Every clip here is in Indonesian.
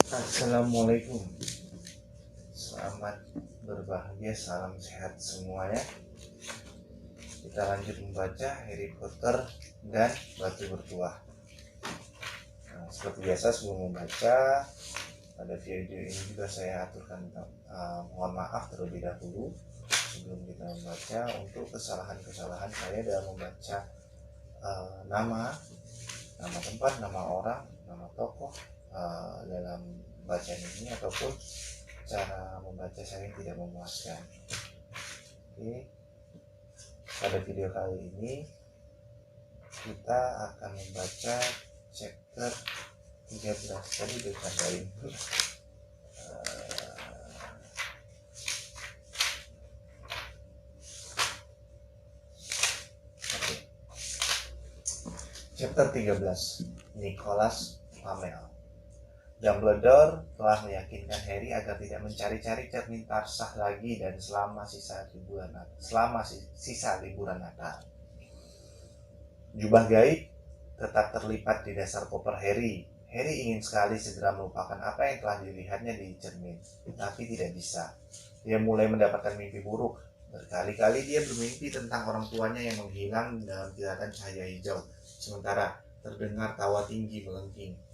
Assalamualaikum. Selamat berbahagia, salam sehat semuanya. Kita lanjut membaca Harry Potter dan Batu Bertuah. Seperti biasa sebelum membaca, pada video ini juga saya aturkan mohon maaf terlebih dahulu sebelum kita membaca untuk kesalahan-kesalahan saya dalam membaca nama tempat, nama orang, nama tokoh dalam bacaan ini ataupun cara membaca saya yang tidak memuaskan. Oke, pada video kali ini kita akan membaca chapter 13. Tadi ditandain chapter 13, Nicholas Flamel. Dumbledore telah meyakinkan Harry agar tidak mencari-cari cermin Tarsah lagi dan selama sisa liburan Natal. Jubah gaib tetap terlipat di dasar koper Harry. Harry ingin sekali segera melupakan apa yang telah dilihatnya di cermin, tapi tidak bisa. Dia mulai mendapatkan mimpi buruk. Berkali-kali dia bermimpi tentang orang tuanya yang menghilang dalam kilatan cahaya hijau, sementara terdengar tawa tinggi melengking.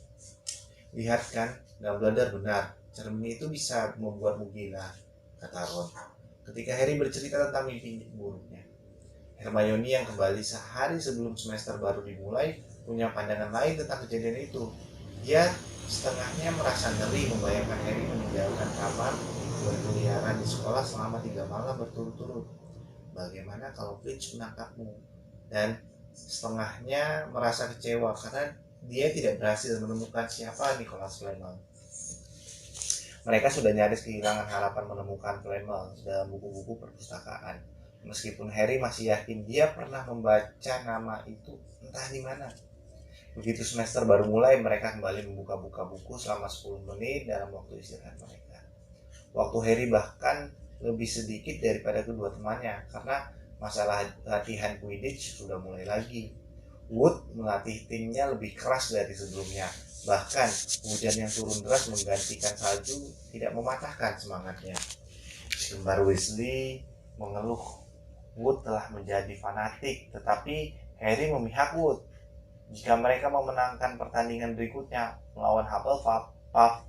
Lihat kan, Dumbledore benar, cermin itu bisa membuatmu gila, kata Ron. Ketika Harry bercerita tentang mimpi buruknya, Hermione yang kembali sehari sebelum semester baru dimulai punya pandangan lain tentang kejadian itu. Dia setengahnya merasa ngeri membayangkan Harry meninggalkan kamar berkeliaran di sekolah selama 3 malam berturut-turut. Bagaimana kalau Filch menangkapmu? Dan setengahnya merasa kecewa karena dia tidak berhasil menemukan siapa Nicholas Flamel. Mereka sudah nyaris kehilangan harapan menemukan Flamel dalam buku-buku perpustakaan. Meskipun Harry masih yakin dia pernah membaca nama itu entah di mana. Begitu semester baru mulai, mereka kembali membuka-buka buku selama 10 menit dalam waktu istirahat mereka. Waktu Harry bahkan lebih sedikit daripada kedua temannya karena masalah latihan Quidditch sudah mulai lagi. Wood melatih timnya lebih keras dari sebelumnya. Bahkan hujan yang turun deras menggantikan salju tidak mematahkan semangatnya. Kembar Weasley mengeluh Wood telah menjadi fanatik, tetapi Harry memihak Wood. Jika mereka memenangkan pertandingan berikutnya melawan Hufflepuff,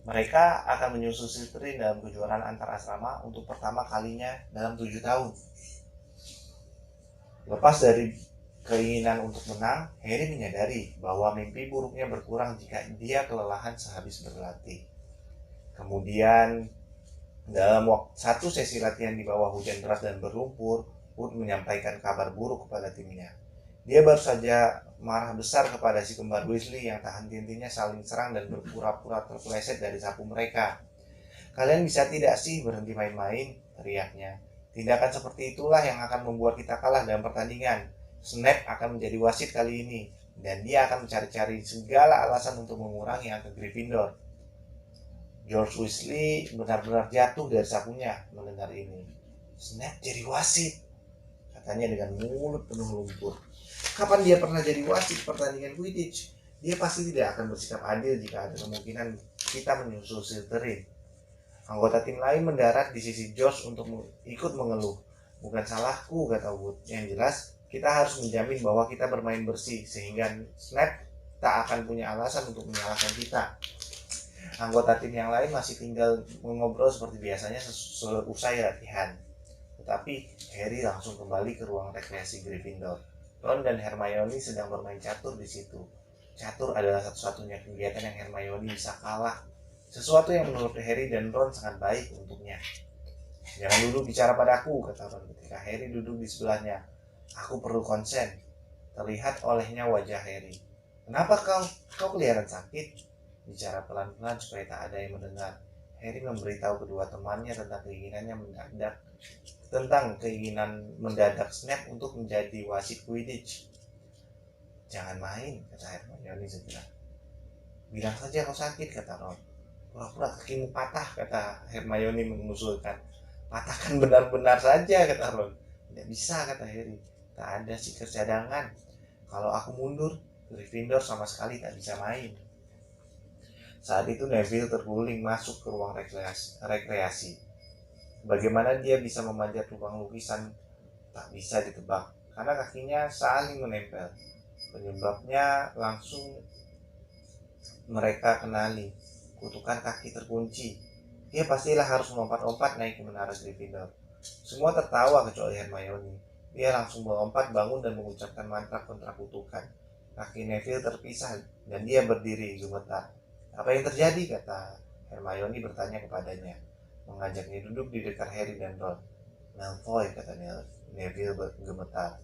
mereka akan menyusul Slytherin dalam kejuaraan antar asrama untuk pertama kalinya dalam 7 tahun. Lepas dari keinginan untuk menang, Harry menyadari bahwa mimpi buruknya berkurang jika dia kelelahan sehabis berlatih. Kemudian, dalam satu sesi latihan di bawah hujan deras dan berlumpur, Wood menyampaikan kabar buruk kepada timnya. Dia baru saja marah besar kepada si kembar Weasley yang tak henti-hentinya saling serang dan berpura-pura terpeleset dari sapu mereka. Kalian bisa tidak sih berhenti main-main? Teriaknya. Tindakan seperti itulah yang akan membuat kita kalah dalam pertandingan. Snape akan menjadi wasit kali ini, dan dia akan mencari-cari segala alasan untuk mengurangi angka Gryffindor. George Weasley benar-benar jatuh dari sapunya mendengar ini. Snape jadi wasit, katanya dengan mulut penuh lumpur. Kapan dia pernah jadi wasit pertandingan Quidditch? Dia pasti tidak akan bersikap adil jika ada kemungkinan kita menyusul Slytherin. Anggota tim lain mendarat di sisi George untuk ikut mengeluh. Bukan salahku, kata Wood. Yang jelas, kita harus menjamin bahwa kita bermain bersih, sehingga Snape tak akan punya alasan untuk menyalahkan kita. Anggota tim yang lain masih tinggal mengobrol seperti biasanya selesai latihan. Tetapi Harry langsung kembali ke ruang rekreasi Gryffindor. Ron dan Hermione sedang bermain catur di situ. Catur adalah satu-satunya kegiatan yang Hermione bisa kalah. Sesuatu yang menurut Harry dan Ron sangat baik untuknya. Jangan dulu bicara padaku, kata Ron ketika Harry duduk di sebelahnya. Aku perlu konsen. Terlihat olehnya wajah Harry. Kenapa kau kelihatan sakit? Bicara pelan-pelan supaya tak ada yang mendengar. Harry memberitahu kedua temannya tentang keinginan mendadak Snape untuk menjadi wasit Quidditch. Jangan main, kata Hermione segera. Bilang saja kau sakit, kata Ron. Pura-pura kakimu patah, kata Hermione mengusulkan. Patahkan benar-benar saja, kata Ron. Tidak bisa, kata Harry. Tak ada stiker cadangan. Kalau aku mundur, Gryffindor sama sekali tak bisa main. Saat itu Neville terguling masuk ke ruang rekreasi. Bagaimana dia bisa memanjat lubang lukisan tak bisa ditebak, karena kakinya saling menempel. Penyebabnya langsung mereka kenali, kutukan kaki terkunci. Dia pastilah harus melompat-lompat naik ke menara Gryffindor. Semua tertawa kecuali Hermione. Dia langsung melompat bangun dan mengucapkan mantra kontra kutukan. Kaki Neville terpisah dan dia berdiri gemetar. Apa yang terjadi? Kata Hermione bertanya kepadanya, mengajaknya duduk di dekat Harry dan Ron. Malfoy, kata Neville gemetar.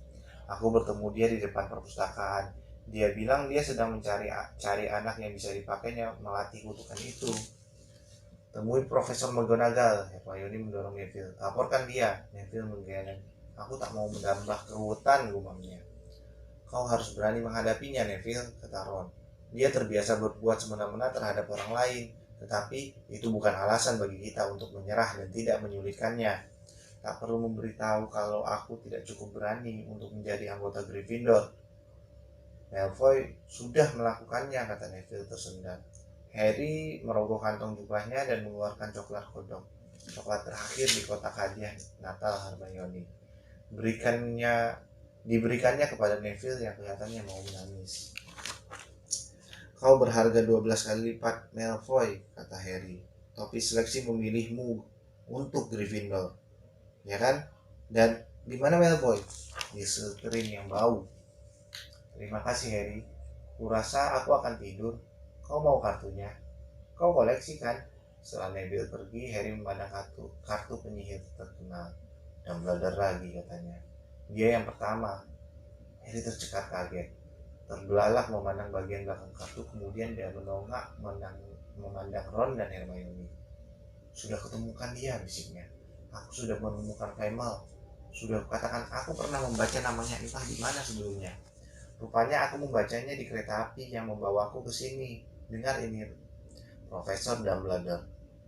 Aku bertemu dia di depan perpustakaan. Dia bilang dia sedang cari anak yang bisa dipakainya melatih kutukan itu. Temui Profesor McGonagall, Hermione mendorong Neville. Laporkan dia. Neville menggeleng. Aku tak mau menambah keruwetan, gumamnya. Kau harus berani menghadapinya, Neville, kata Ron. Dia terbiasa berbuat semena-mena terhadap orang lain, tetapi itu bukan alasan bagi kita untuk menyerah dan tidak menyulitkannya. Tak perlu memberitahu kalau aku tidak cukup berani untuk menjadi anggota Gryffindor. Malfoy sudah melakukannya, kata Neville tersendat. Harry merogoh kantong jubahnya dan mengeluarkan coklat kodok. Coklat terakhir di kotak hadiah Natal Hermione. Diberikannya kepada Neville yang kelihatannya mau menangis. Kau berharga 12 kali lipat, Malfoy, kata Harry. Topi seleksi memilihmu untuk Gryffindor. Ya kan? Dan di mana Malfoy? Di sekrin yang bau. Terima kasih, Harry. Kurasa aku akan tidur. Kau mau kartunya? Kau koleksi kan? Setelah Neville pergi, Harry memandang kartu penyihir terkenal. Dumbledore lagi, katanya. Dia yang pertama. Harry tercekat kaget. Terbelalak memandang bagian belakang kartu, kemudian dia menongak memandang Ron dan Hermione. Sudah ketemukan dia, bisiknya. Aku sudah menemukan Flamel. Sudah katakan aku pernah membaca namanya entah di mana sebelumnya. Rupanya aku membacanya di kereta api yang membawaku ke sini. Dengar ini, Profesor Dumbledore,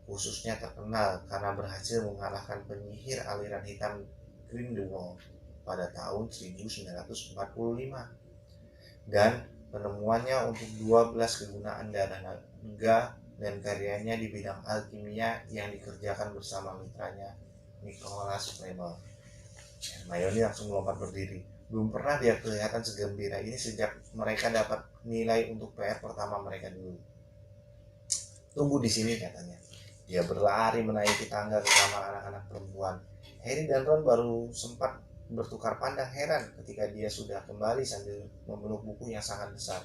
khususnya terkenal karena berhasil mengalahkan penyihir aliran hitam Grindelwald pada tahun 1945. Dan penemuannya untuk 12 kegunaan darah naga dan karyanya di bidang alkimia yang dikerjakan bersama mitranya Nicholas Flamel. Hermione langsung melompat berdiri. Belum pernah dia kelihatan segembira ini sejak mereka dapat nilai untuk PR pertama mereka dulu. Tunggu di sini, katanya. Dia berlari menaiki tangga ke kamar anak-anak perempuan. Harry dan Ron baru sempat bertukar pandang heran ketika dia sudah kembali sambil memeluk buku yang sangat besar.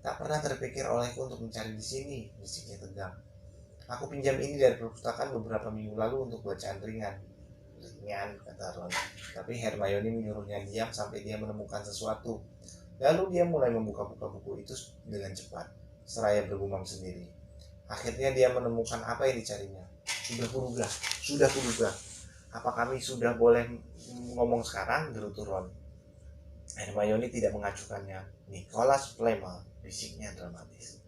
Tak pernah terpikir olehku untuk mencari di sini, bisiknya tegang. Aku pinjam ini dari perpustakaan beberapa minggu lalu untuk bacaan ringan, kata Ron. Tapi Hermione menyuruhnya diam sampai dia menemukan sesuatu. Lalu dia mulai membuka-buka buku itu dengan cepat, seraya bergumam sendiri. Akhirnya dia menemukan apa yang dicarinya. Sudah kuduga. Apa kami sudah boleh ngomong sekarang? Gerutu Ron. Hermione tidak mengacuhkannya. Nicholas Flamel, bisiknya dramatis,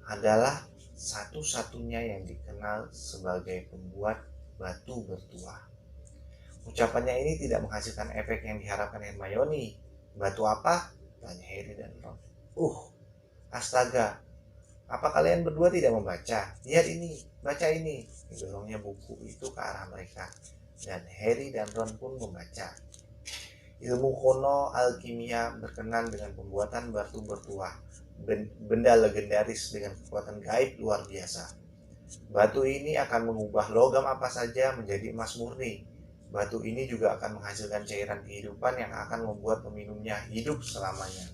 adalah satu-satunya yang dikenal sebagai pembuat batu bertuah. Ucapannya ini tidak menghasilkan efek yang diharapkan Hermione. Batu apa? Tanya Harry dan Ron. Astaga, apa kalian berdua tidak membaca? Lihat ini, baca ini. Didorongnya buku itu ke arah mereka. Dan Harry dan Ron pun membaca. Ilmu kuno alkimia berkenan dengan pembuatan batu bertuah, benda legendaris dengan kekuatan gaib luar biasa. Batu ini akan mengubah logam apa saja menjadi emas murni. Batu ini juga akan menghasilkan cairan kehidupan yang akan membuat peminumnya hidup selamanya.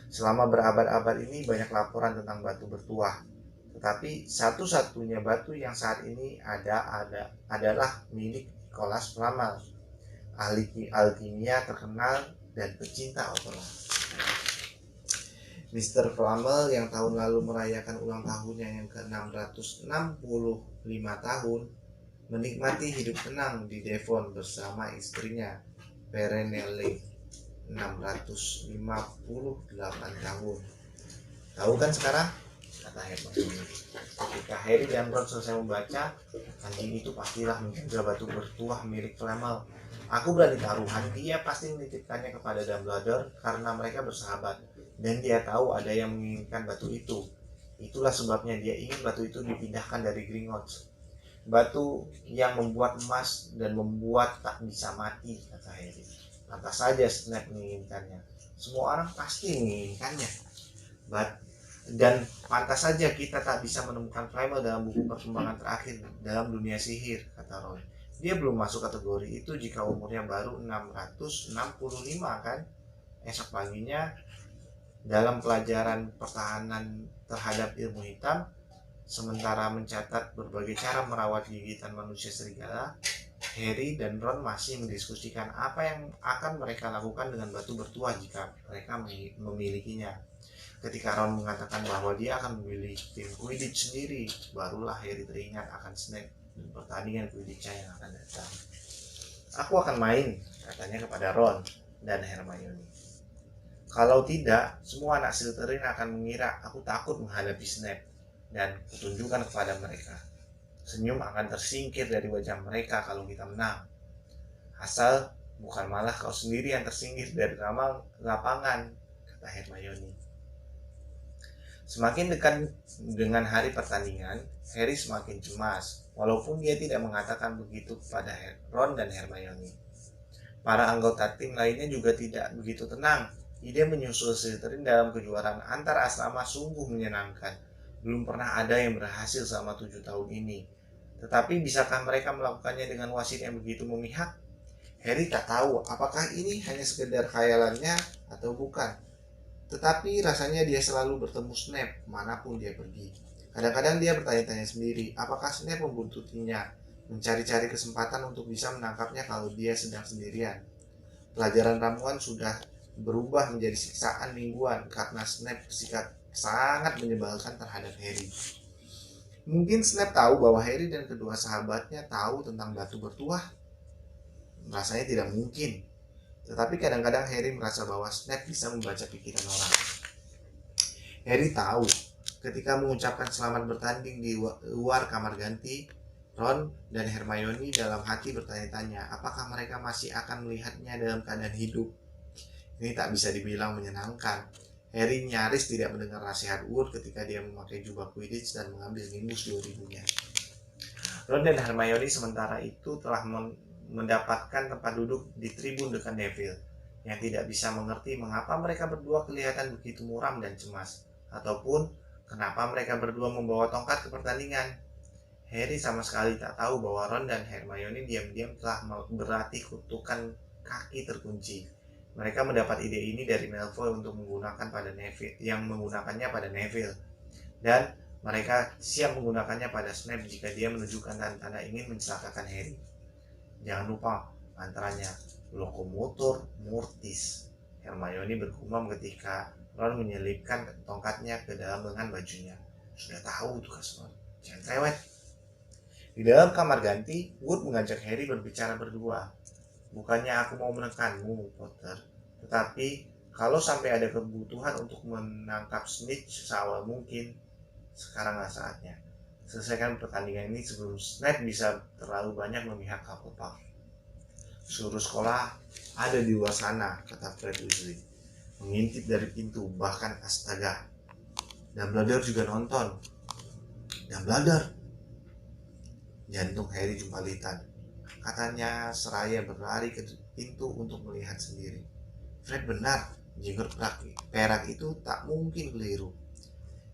Selama berabad-abad ini banyak laporan tentang batu bertuah. Tetapi satu-satunya batu yang saat ini adalah milik Nicholas Flamel, ahli alkimia terkenal dan pecinta opera. Mr. Flamel yang tahun lalu merayakan ulang tahunnya yang ke-665 tahun menikmati hidup tenang di Devon bersama istrinya Perenelle, 658 tahun. Tahu kan sekarang? Kata Hermione. Ketika Harry dan Ron selesai membaca, anjing itu pastilah menjaga batu bertuah milik Flamel. Aku berani taruhan dia pasti menitipkannya kepada Dumbledore karena mereka bersahabat dan dia tahu ada yang menginginkan batu itu. Itulah sebabnya dia ingin batu itu dipindahkan dari Gringotts. Batu yang membuat emas dan membuat tak bisa mati, kata Harry. Lantas saja Snape menginginkannya. Semua orang pasti menginginkannya. Dan pantas saja kita tak bisa menemukan Primal dalam buku perkembangan terakhir dalam dunia sihir, kata Roy. Dia belum masuk kategori itu jika umurnya baru 665 kan? Esok paginya dalam pelajaran pertahanan terhadap ilmu hitam, sementara mencatat berbagai cara merawat gigitan manusia serigala, Harry dan Ron masih mendiskusikan apa yang akan mereka lakukan dengan batu bertuah jika mereka memilikinya. Ketika Ron mengatakan bahwa dia akan memilih tim Quidditch sendiri, barulah Harry teringat akan Snape dan pertandingan Quidditch yang akan datang. Aku akan main, katanya kepada Ron dan Hermione. Kalau tidak, semua anak Slytherin akan mengira aku takut menghadapi Snape dan kutunjukkan kepada mereka. Senyum akan tersingkir dari wajah mereka kalau kita menang. Asal bukan malah kau sendiri yang tersingkir dari lapangan, kata Hermione. Semakin dekat dengan hari pertandingan, Harry semakin cemas, walaupun dia tidak mengatakan begitu kepada Ron dan Hermione. Para anggota tim lainnya juga tidak begitu tenang. Ide menyusul Slytherin dalam kejuaraan antar asrama sungguh menyenangkan. Belum pernah ada yang berhasil selama 7 tahun ini. Tetapi bisakah mereka melakukannya dengan wasit yang begitu memihak? Harry tak tahu apakah ini hanya sekedar khayalannya atau bukan. Tetapi rasanya dia selalu bertemu Snape kemanapun dia pergi. Kadang-kadang dia bertanya-tanya sendiri, apakah Snape membuntutinya, mencari-cari kesempatan untuk bisa menangkapnya kalau dia sedang sendirian. Pelajaran ramuan sudah berubah menjadi siksaan mingguan karena Snape bersikap sangat menyebalkan terhadap Harry. Mungkin Snape tahu bahwa Harry dan kedua sahabatnya tahu tentang batu bertuah. Rasanya tidak mungkin. Tetapi kadang-kadang Harry merasa bahwa Snape bisa membaca pikiran orang. Harry tahu ketika mengucapkan selamat bertanding di luar kamar ganti, Ron dan Hermione dalam hati bertanya-tanya apakah mereka masih akan melihatnya dalam keadaan hidup. Ini tak bisa dibilang menyenangkan. Harry nyaris tidak mendengar nasihat Wood ketika dia memakai jubah Quidditch dan mengambil Nimbus 2000-nya. Ron dan Hermione sementara itu telah mendapatkan tempat duduk di tribun dekat Neville, yang tidak bisa mengerti mengapa mereka berdua kelihatan begitu muram dan cemas, ataupun kenapa mereka berdua membawa tongkat ke pertandingan. Harry sama sekali tak tahu bahwa Ron dan Hermione diam-diam telah berlatih kutukan kaki terkunci. Mereka mendapat ide ini dari Malfoy untuk menggunakan pada Neville, yang menggunakannya pada Neville, dan mereka siap menggunakannya pada Snape jika dia menunjukkan tanda-tanda ingin mencelakakan Harry. Jangan lupa mantranya Lokomotor Mortis, Hermione bergumam ketika Ron menyelipkan tongkatnya ke dalam lengan bajunya. Sudah tahu tugas Ron, jangan cerewet. Di dalam kamar ganti, Wood mengajak Harry berbicara berdua. Bukannya aku mau menekanmu, Potter, tetapi kalau sampai ada kebutuhan untuk menangkap Snitch seawal mungkin, sekaranglah saatnya. Selesaikan pertandingan ini sebelum Snape bisa terlalu banyak memihak Hufflepuff. Seluruh sekolah ada di luar sana, kata Fred Weasley, mengintip dari pintu. Bahkan astaga, Dumbledore juga nonton. Dumbledore, jantung Harry jumpalitan. Katanya seraya berlari ke pintu untuk melihat sendiri. Fred benar, jenggot perak itu tak mungkin keliru.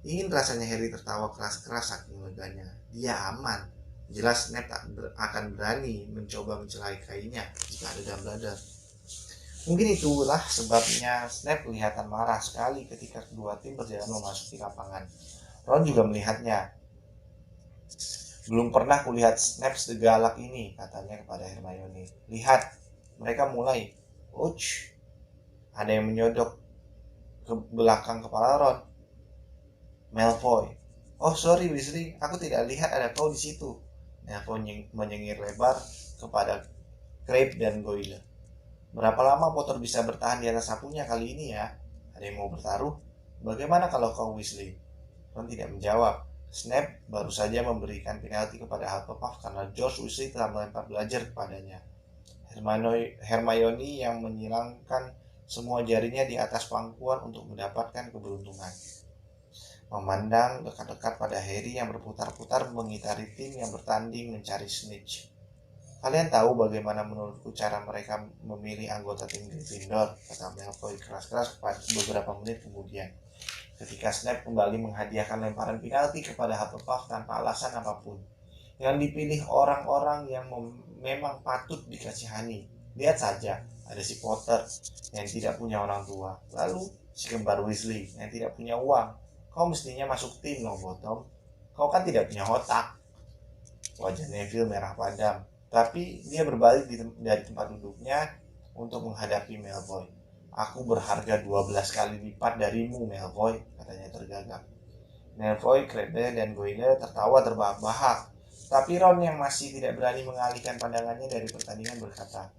Ingin rasanya Harry tertawa keras-keras saking leganya. Dia aman. Jelas Snape tak akan berani mencoba mencelakainya jika ada Dumbledore. Mungkin itulah sebabnya Snape kelihatan marah sekali ketika kedua tim berjalan memasuki lapangan. Ron juga melihatnya. Belum pernah kulihat Snape segalak ini, katanya kepada Hermione. Lihat, mereka mulai. Ouch. Ada yang menyodok ke belakang kepala Ron. Malfoy. Oh sorry Weasley, aku tidak lihat ada kau di situ. Malfoy menyengir lebar kepada Crabbe dan Goyle. Berapa lama Potter bisa bertahan di atas sapunya kali ini ya? Ada yang mau bertaruh? Bagaimana kalau kau Weasley? Ron tidak menjawab. Snape baru saja memberikan penalti kepada Hufflepuff karena George Weasley telah melempar belajar kepadanya. Hermione yang menyilangkan semua jarinya di atas pangkuan untuk mendapatkan keberuntungan. memandang dekat-dekat pada Harry yang berputar-putar mengitari tim yang bertanding mencari snitch. Kalian tahu bagaimana menurutku cara mereka memilih anggota tim Gryffindor, kata Malfoy keras-keras beberapa menit kemudian. Ketika Snape kembali menghadiahkan lemparan penalti kepada Hufflepuff tanpa alasan apapun. Yang dipilih orang-orang yang memang patut dikasihani. Lihat saja, ada si Potter yang tidak punya orang tua. Lalu si kembar Weasley yang tidak punya uang. Kau mestinya masuk tim, Longbottom. Kau kan tidak punya otak. Wajah Neville merah padam. Tapi dia berbalik dari tempat duduknya untuk menghadapi Malfoy. Aku berharga 12 kali lipat darimu, Malfoy, katanya tergagap. Malfoy, Crabbe, dan Goyle tertawa terbahak-bahak. Tapi Ron yang masih tidak berani mengalihkan pandangannya dari pertandingan berkata,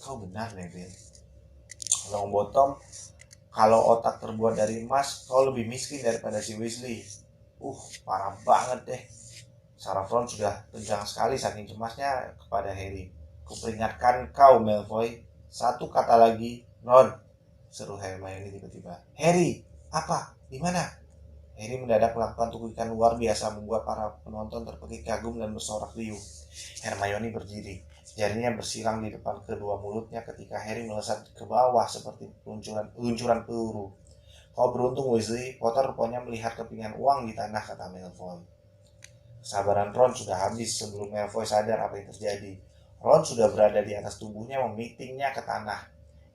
kau benar, Neville. Longbottom, kalau otak terbuat dari emas, kau lebih miskin daripada si Weasley. Parah banget deh. Sarah Ron sudah tegang sekali saking cemasnya kepada Harry. Kuperingatkan kau, Malfoy. Satu kata lagi, Ron, seru Hermione tiba-tiba. Harry, apa? Di mana? Harry mendadak melakukan tukikan luar biasa membuat para penonton terpekik kagum dan bersorak riuh. Hermione berdiri. Jarinya bersilang di depan kedua mulutnya ketika Harry melesat ke bawah seperti luncuran peluru. Kau beruntung, Weasley. Potter rupanya melihat kepingan uang di tanah, kata Malfoy. Kesabaran Ron sudah habis sebelum Malfoy sadar apa yang terjadi. Ron sudah berada di atas tubuhnya memitingnya ke tanah.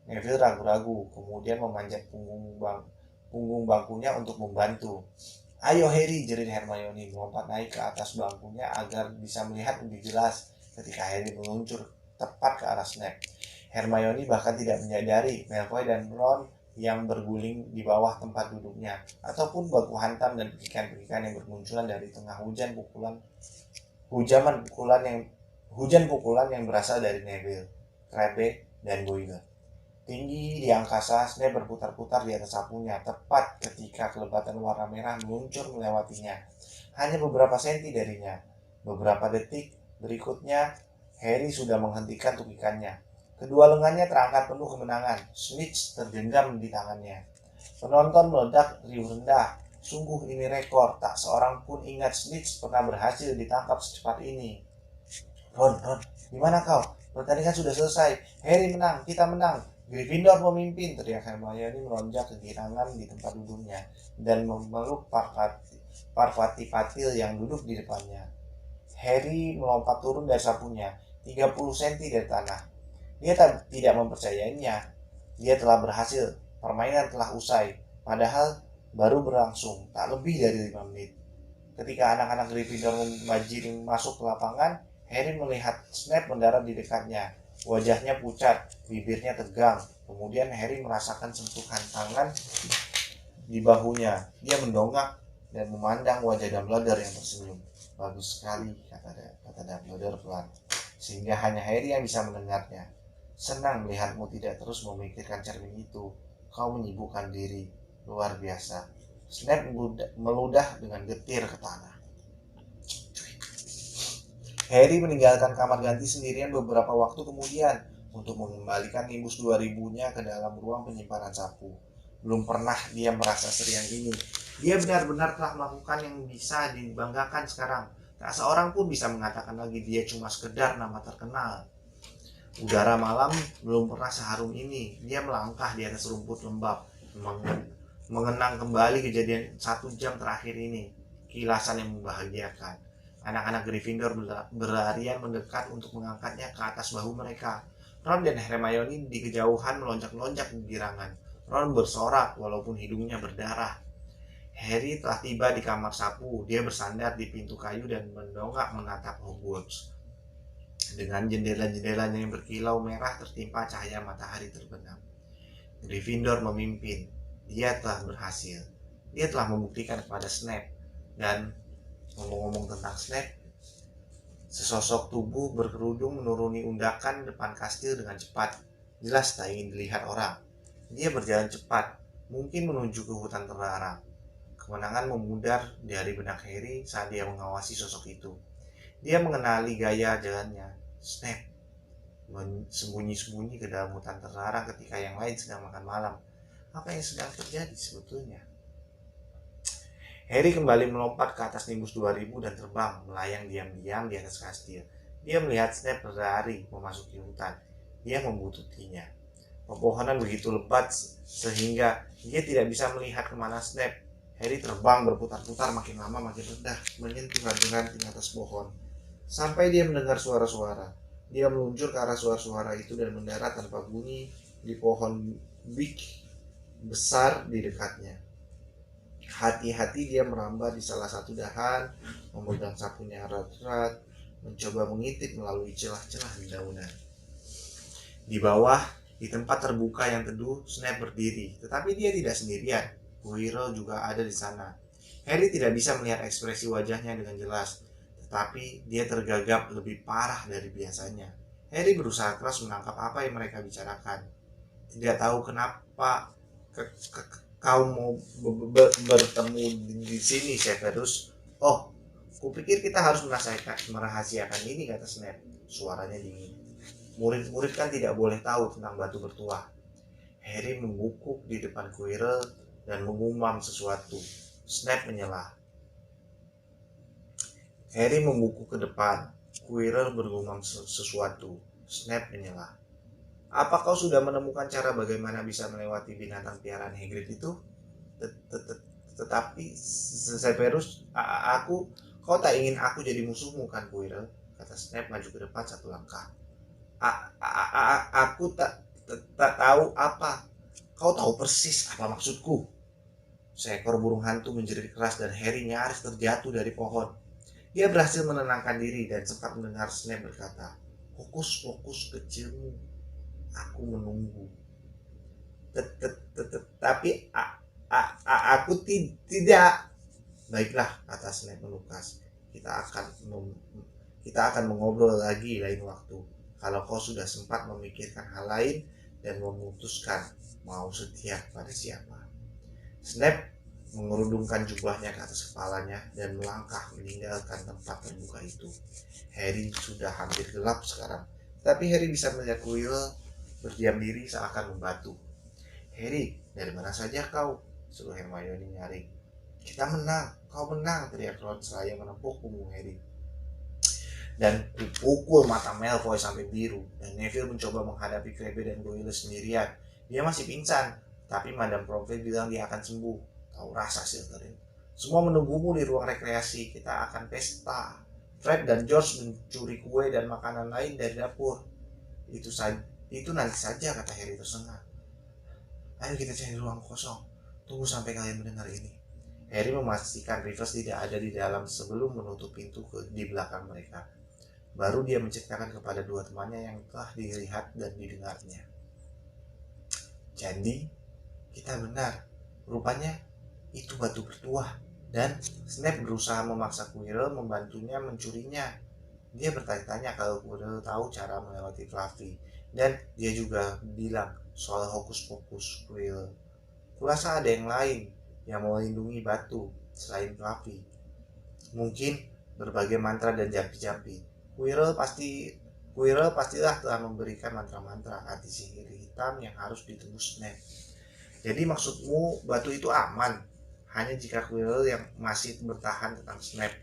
Neville ragu-ragu, kemudian memanjat punggung bangkunya untuk membantu. Ayo Harry, jerit Hermione melompat naik ke atas bangkunya agar bisa melihat lebih jelas ketika Harry meluncur tepat ke arah Snape. Hermione bahkan tidak menyadari Malfoy dan Ron yang berguling di bawah tempat duduknya, ataupun baku hantam dan pekikan-pekikan yang bermunculan dari tengah hujan pukulan yang berasal dari Neville, Crabbe, dan Goyle. Tinggi di angkasa, Snape berputar-putar di atas sapunya, tepat ketika kelebatan warna merah meluncur melewatinya. Hanya beberapa senti darinya. Beberapa detik berikutnya, Harry sudah menghentikan tukikannya. Kedua lengannya terangkat penuh kemenangan. Snitch tergenggam di tangannya. Penonton meledak riuh rendah. Sungguh ini rekor. Tak seorang pun ingat Snitch pernah berhasil ditangkap secepat ini. Ron, di mana kau? Pertandingan sudah selesai. Harry menang, kita menang. Gryffindor memimpin, teriak Hermione melonjak kegirangan di tempat duduknya dan memeluk Parvati Patil yang duduk di depannya. Harry melompat turun dari sapunya, 30 cm dari tanah. Dia tidak mempercayainya. Dia telah berhasil. Permainan telah usai. Padahal baru berlangsung tak lebih dari 5 menit. Ketika anak-anak Gryffindor membajiri masuk ke lapangan, Harry melihat Snape mendarat di dekatnya. Wajahnya pucat, bibirnya tegang. Kemudian Harry merasakan sentuhan tangan di bahunya. Dia mendongak dan memandang wajah Dumbledore yang tersenyum. Bagus sekali, kata Dumbledore pelan, sehingga hanya Harry yang bisa mendengarnya. Senang melihatmu tidak terus memikirkan cermin itu. Kau menyibukkan diri. Luar biasa. Snape meludah dengan getir ke tanah. Harry meninggalkan kamar ganti sendirian beberapa waktu kemudian untuk mengembalikan Nimbus 2000-nya ke dalam ruang penyimpanan sapu. Belum pernah dia merasa seriang ini. Dia benar-benar telah melakukan yang bisa dibanggakan sekarang. Tak seorang pun bisa mengatakan lagi dia cuma sekedar nama terkenal. Udara malam belum pernah seharum ini. Dia melangkah di atas rumput lembab, mengenang kembali kejadian 1 jam terakhir ini. Kilasan yang membahagiakan. Anak-anak Gryffindor berlarian mendekat untuk mengangkatnya ke atas bahu mereka. Ron dan Hermione di kejauhan melonjak-lonjak kegirangan. Ron bersorak walaupun hidungnya berdarah. Harry telah tiba di kamar sapu. Dia bersandar di pintu kayu dan mendongak menatap Hogwarts. Dengan jendela-jendelanya yang berkilau merah tertimpa cahaya matahari terbenam. Gryffindor memimpin. Dia telah berhasil. Dia telah membuktikan kepada Snape. Dan ngomong-ngomong tentang Snape, sesosok tubuh berkerudung menuruni undakan depan kastil dengan cepat. Jelas tak ingin dilihat orang. Dia berjalan cepat, mungkin menuju ke hutan terlarang. Kemenangan memudar dari benak Harry saat dia mengawasi sosok itu. Dia mengenali gaya jalannya. Snape sembunyi-sembunyi ke dalam hutan terlarang ketika yang lain sedang makan malam. Apa yang sedang terjadi sebetulnya? Harry kembali melompat ke atas Nimbus 2000 dan terbang melayang diam-diam di atas kastil. Dia melihat Snape berlari memasuki hutan. Dia membututinya. Pepohonan begitu lebat sehingga dia tidak bisa melihat kemana Snape. Harry terbang berputar-putar makin lama makin rendah, menyentuh ranting-ranting atas pohon. Sampai dia mendengar suara-suara. Dia meluncur ke arah suara-suara itu dan mendarat tanpa bunyi di pohon big besar di dekatnya. Hati-hati dia merambah di salah satu dahan, memegang sapunya erat-erat, mencoba mengintip melalui celah-celah di daunan. Di bawah, di tempat terbuka yang teduh, Snape berdiri, tetapi dia tidak sendirian. Quirrell juga ada di sana. Harry tidak bisa melihat ekspresi wajahnya dengan jelas, tetapi dia tergagap lebih parah dari biasanya. Harry berusaha keras menangkap apa yang mereka bicarakan. Tidak tahu kenapa kau mau bertemu di sini, Severus. Oh, kupikir kita harus merahasiakan ini, kata Snape. Suaranya dingin. Murid-murid kan tidak boleh tahu tentang batu bertuah. Harry membungkuk di depan Quirrell dan mengumam sesuatu. Snape menyela. Harry membungkuk ke depan. Quirrell bergumam sesuatu. Snape menyela. Apa kau sudah menemukan cara bagaimana bisa melewati binatang piaraan Hagrid itu? Tetapi Severus, kau tak ingin aku jadi musuhmu kan, Quirrell? Kata Snape maju ke depan satu langkah. Aku tak tahu apa. Kau tahu persis apa maksudku. Seekor burung hantu menjerit keras dan Harry nyaris terjatuh dari pohon. Dia berhasil menenangkan diri dan sempat mendengar Snape berkata, "Fokus kecilmu, aku menunggu." Tapi aku tidak. Baiklah, kata Snape melukas. Kita akan mengobrol lagi lain waktu. Kalau kau sudah sempat memikirkan hal lain dan memutuskan mau setia pada siapa. Snape mengerudungkan jubahnya ke atas kepalanya dan melangkah meninggalkan tempat terbuka itu. Harry sudah hampir gelap sekarang, tapi Harry bisa melihat Quirrell berdiam diri seakan membatu. Harry, dari mana saja kau? Suruh Hermione nyaring. Kita menang, kau menang, teriak Ron seraya menepuk punggung Harry. Dan pukul mata Malfoy sampai biru, dan Neville mencoba menghadapi Crabbe dan Goyle sendirian. Dia masih pingsan, tapi Madame Pomfrey bilang dia akan sembuh. Tahu rasa, Slytherin. Semua menunggumu di ruang rekreasi, kita akan pesta. Fred dan George mencuri kue dan makanan lain dari dapur. Itu nanti saja, kata Harry tersengat. Ayo kita cari ruang kosong. Tunggu sampai kalian mendengar ini. Harry memastikan Rivers tidak ada di dalam sebelum menutup pintu di belakang mereka. Baru dia menceritakan kepada dua temannya yang telah dilihat dan didengarnya. Jadi, kita benar. Rupanya itu batu bertuah. Dan Snape berusaha memaksa Quirrell membantunya mencurinya. Dia bertanya-tanya kalau Quirrell tahu cara melewati Fluffy. Dan dia juga bilang soal hokus pokus Quirrell. Kurasa ada yang lain yang melindungi batu selain Fluffy. Mungkin berbagai mantra dan jampi-jampi. Quirrell pastilah telah memberikan mantra-mantra anti sihir hitam yang harus ditembus Snape. Jadi maksudmu batu itu aman hanya jika Quirrell yang masih bertahan tentang Snape?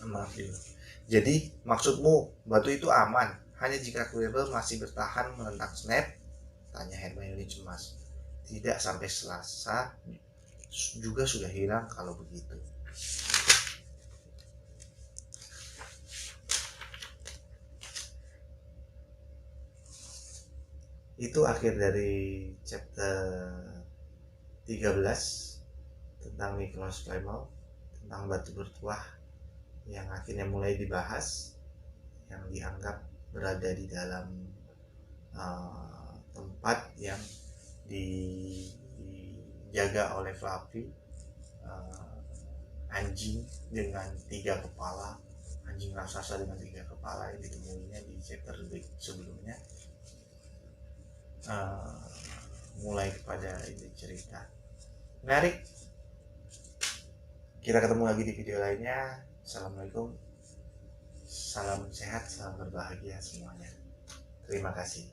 Maaf dulu. Jadi maksudmu batu itu aman hanya jika Quirrell masih bertahan menentang Snape? Tanya Hermione cemas. Tidak sampai Selasa juga sudah hilang kalau begitu. Itu akhir dari chapter 13 tentang Nicholas Flamel, tentang batu bertuah yang akhirnya mulai dibahas, yang dianggap berada di dalam tempat yang dijaga oleh Fluffy, anjing dengan 3 kepala, anjing raksasa dengan 3 kepala yang ditemuinya di chapter sebelumnya. Mulai kepada ini cerita menarik. Kita ketemu lagi di video lainnya. Assalamualaikum, salam sehat, salam berbahagia semuanya. Terima kasih.